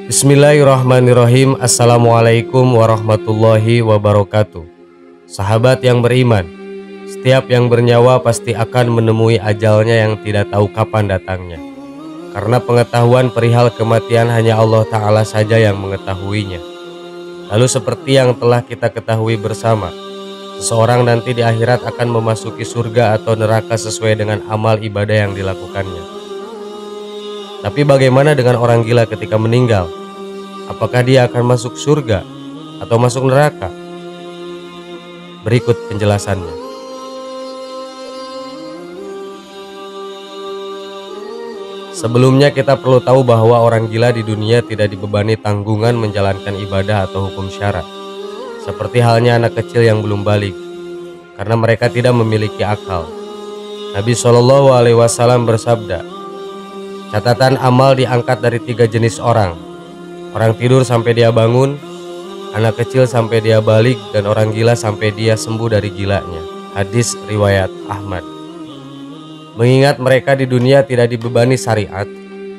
Bismillahirrahmanirrahim. Assalamualaikum warahmatullahi wabarakatuh. Sahabat yang beriman, setiap yang bernyawa pasti akan menemui ajalnya yang tidak tahu kapan datangnya. Karena pengetahuan perihal kematian hanya Allah Ta'ala saja yang mengetahuinya. Lalu seperti yang telah kita ketahui bersama, seseorang nanti di akhirat akan memasuki surga atau neraka sesuai dengan amal ibadah yang dilakukannya. Tapi bagaimana dengan orang gila ketika meninggal? Apakah dia akan masuk surga atau masuk neraka? Berikut penjelasannya. Sebelumnya kita perlu tahu bahwa orang gila di dunia tidak dibebani tanggungan menjalankan ibadah atau hukum syara, seperti halnya anak kecil yang belum balik, karena mereka tidak memiliki akal. Nabi SAW bersabda, catatan amal diangkat dari 3 jenis orang. Orang tidur sampai dia bangun, anak kecil sampai dia balik, dan orang gila sampai dia sembuh dari gilanya. Hadis riwayat Ahmad. Mengingat mereka di dunia tidak dibebani syariat,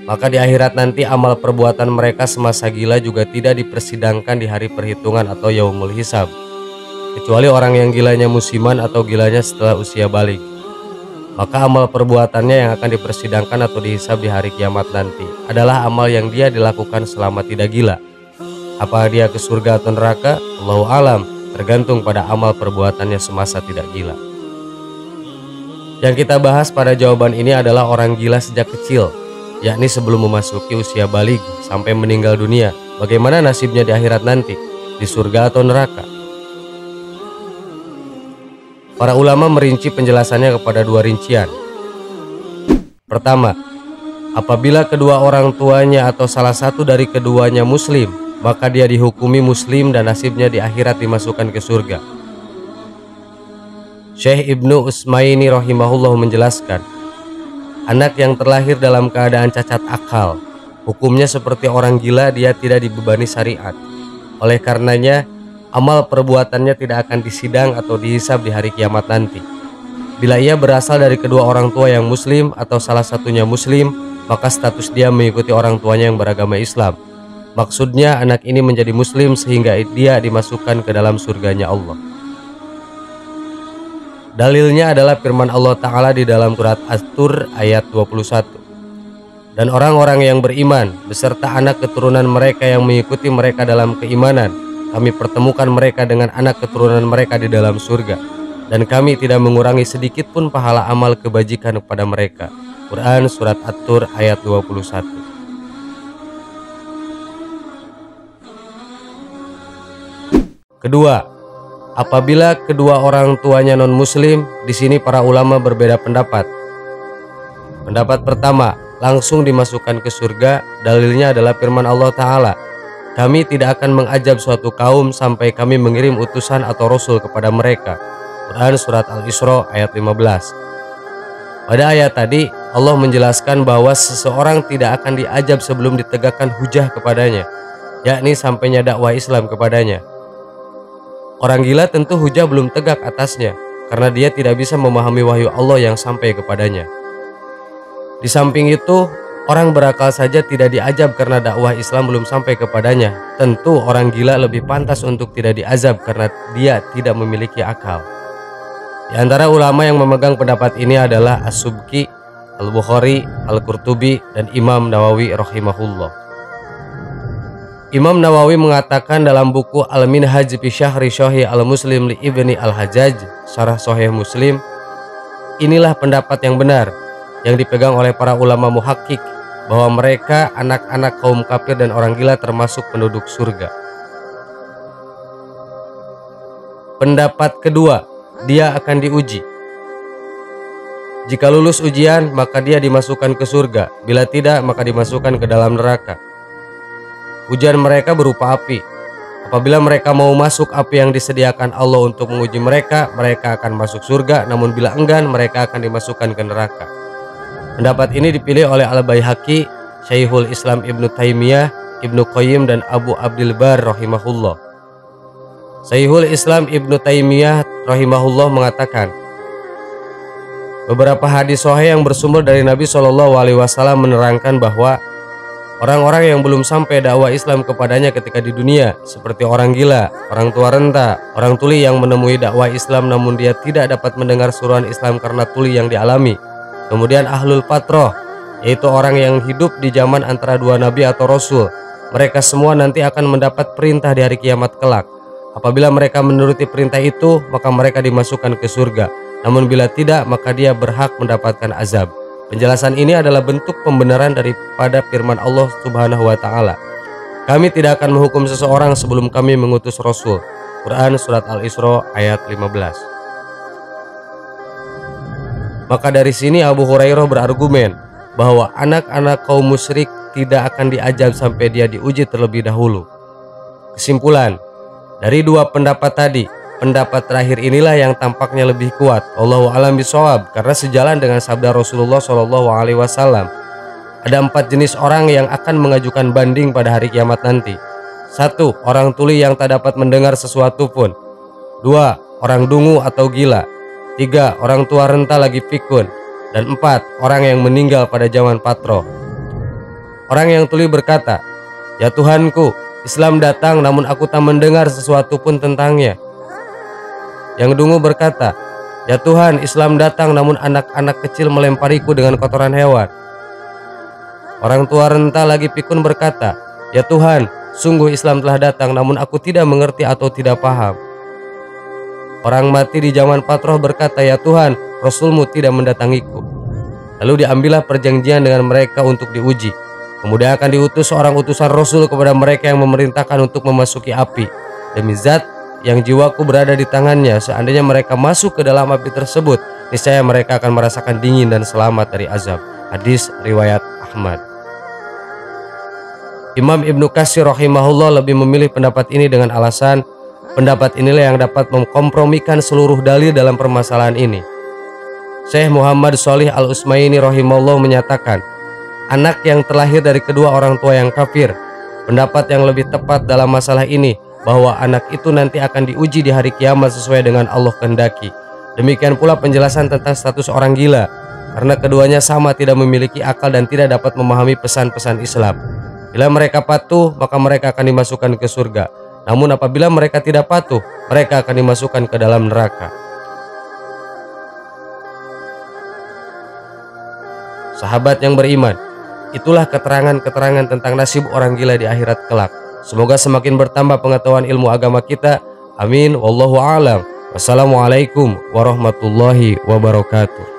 maka di akhirat nanti amal perbuatan mereka semasa gila juga tidak dipersidangkan di hari perhitungan atau yaumul hisab, kecuali orang yang gilanya musiman atau gilanya setelah usia balik. Maka amal perbuatannya yang akan dipersidangkan atau dihisab di hari kiamat nanti adalah amal yang dia dilakukan selama tidak gila. Apa dia ke surga atau neraka? Allahu alam, tergantung pada amal perbuatannya semasa tidak gila. Yang kita bahas pada jawaban ini adalah orang gila sejak kecil, yakni sebelum memasuki usia baligh sampai meninggal dunia. Bagaimana nasibnya di akhirat nanti? Di surga atau neraka? Para ulama merinci penjelasannya kepada 2 rincian. Pertama, apabila kedua orang tuanya atau salah satu dari keduanya muslim, maka dia dihukumi muslim dan nasibnya di akhirat dimasukkan ke surga. Syekh Ibnu Utsmaini rahimahullah menjelaskan, anak yang terlahir dalam keadaan cacat akal, hukumnya seperti orang gila, dia tidak dibebani syariat. Oleh karenanya, amal perbuatannya tidak akan disidang atau dihisab di hari kiamat nanti. Bila ia berasal dari kedua orang tua yang muslim atau salah satunya muslim, maka status dia mengikuti orang tuanya yang beragama Islam. Maksudnya anak ini menjadi muslim sehingga dia dimasukkan ke dalam surganya Allah. Dalilnya adalah firman Allah Ta'ala di dalam surat At-Tur ayat 21. Dan orang-orang yang beriman beserta anak keturunan mereka yang mengikuti mereka dalam keimanan, kami pertemukan mereka dengan anak keturunan mereka di dalam surga, dan kami tidak mengurangi sedikit pun pahala amal kebajikan kepada mereka. Quran surat At-Tur ayat 21. Kedua, apabila kedua orang tuanya non muslim, di sini para ulama berbeda pendapat. Pendapat pertama, langsung dimasukkan ke surga. Dalilnya adalah firman Allah Ta'ala, kami tidak akan mengajab suatu kaum sampai kami mengirim utusan atau rasul kepada mereka. Quran surat Al-Isra ayat 15. Pada ayat tadi Allah menjelaskan bahwa seseorang tidak akan diajab sebelum ditegakkan hujah kepadanya, yakni sampainya dakwah Islam kepadanya. Orang gila tentu hujah belum tegak atasnya, karena dia tidak bisa memahami wahyu Allah yang sampai kepadanya. Di samping itu, orang berakal saja tidak diazab karena dakwah Islam belum sampai kepadanya. Tentu orang gila lebih pantas untuk tidak diazab karena dia tidak memiliki akal. Di antara ulama yang memegang pendapat ini adalah As-Subki, Al-Bukhari, Al-Qurtubi, dan Imam Nawawi rahimahullah. Imam Nawawi mengatakan dalam buku Al-Minhaj fi Syahri Sahih Al-Muslim li Ibni Al-Hajjaj, Syarah Sahih Muslim, inilah pendapat yang benar yang dipegang oleh para ulama muhakkik, bahwa mereka anak-anak kaum kafir dan orang gila termasuk penduduk surga. Pendapat kedua, dia akan diuji. Jika lulus ujian, maka dia dimasukkan ke surga. Bila tidak, maka dimasukkan ke dalam neraka. Ujian mereka berupa api. Apabila mereka mau masuk api yang disediakan Allah untuk menguji mereka, mereka akan masuk surga. Namun bila enggan, mereka akan dimasukkan ke neraka. Pendapat ini dipilih oleh Al-Baihaqi, Syekhul Islam Ibnu Taimiyah, Ibnu Qayyim, dan Abu Abdil Bar rahimahullah. Syekhul Islam Ibnu Taimiyah rahimahullah mengatakan, beberapa hadis sahih yang bersumber dari Nabi SAW menerangkan bahwa Orang-orang yang belum sampai dakwah Islam kepadanya ketika di dunia, seperti orang gila, orang tua renta, orang tuli yang menemui dakwah Islam namun dia tidak dapat mendengar suruhan Islam karena tuli yang dialami. Kemudian ahlul fatrah, yaitu orang yang hidup di zaman antara dua nabi atau rasul. Mereka semua nanti akan mendapat perintah di hari kiamat kelak. Apabila mereka menuruti perintah itu, maka mereka dimasukkan ke surga. Namun bila tidak, maka dia berhak mendapatkan azab. Penjelasan ini adalah bentuk pembenaran daripada firman Allah Subhanahu wa Ta'ala. Kami tidak akan menghukum seseorang sebelum kami mengutus Rasul. Quran Surat Al-Isra ayat 15. Maka dari sini Abu Hurairah berargumen bahwa anak-anak kaum musyrik tidak akan diazab sampai dia diuji terlebih dahulu. Kesimpulan, dari dua pendapat tadi, pendapat terakhir inilah yang tampaknya lebih kuat. Wallahu a'lam bishawab, karena sejalan dengan sabda Rasulullah SAW. Ada 4 jenis orang yang akan mengajukan banding pada hari kiamat nanti. 1. Orang tuli yang tak dapat mendengar sesuatu pun. 2. Orang dungu atau gila. 3. Orang tua renta lagi pikun. Dan 4. Orang yang meninggal pada zaman patro. Orang yang tuli berkata, "Ya Tuhanku, Islam datang namun aku tak mendengar sesuatu pun tentangnya." Yang dungu berkata, "Ya Tuhan, Islam datang namun anak-anak kecil melempariku dengan kotoran hewan." Orang tua renta lagi pikun berkata, "Ya Tuhan, sungguh Islam telah datang namun aku tidak mengerti atau tidak paham." Orang mati di zaman patroh berkata, "Ya Tuhan, Rasulmu tidak mendatangiku." Lalu diambillah perjanjian dengan mereka untuk diuji. Kemudian akan diutus seorang utusan Rasul kepada mereka yang memerintahkan untuk memasuki api. Demi zat yang jiwaku berada di tangannya, seandainya mereka masuk ke dalam api tersebut, niscaya mereka akan merasakan dingin dan selamat dari azab. Hadis riwayat Ahmad. Imam Ibnu Katsir rahimahullah lebih memilih pendapat ini dengan alasan pendapat inilah yang dapat mengkompromikan seluruh dalil dalam permasalahan ini. Syekh Muhammad Shalih Al-Utsmaini rahimahullah menyatakan, anak yang terlahir dari kedua orang tua yang kafir. Pendapat yang lebih tepat dalam masalah ini bahwa anak itu nanti akan diuji di hari kiamat sesuai dengan Allah kehendaki. Demikian pula penjelasan tentang status orang gila, karena keduanya sama tidak memiliki akal dan tidak dapat memahami pesan-pesan Islam. Bila mereka patuh, maka mereka akan dimasukkan ke surga. Namun apabila mereka tidak patuh, mereka akan dimasukkan ke dalam neraka. Sahabat yang beriman, itulah keterangan-keterangan tentang nasib orang gila di akhirat kelak. Semoga semakin bertambah pengetahuan ilmu agama kita. Amin. Wallahu a'lam. Wassalamualaikum warahmatullahi wabarakatuh.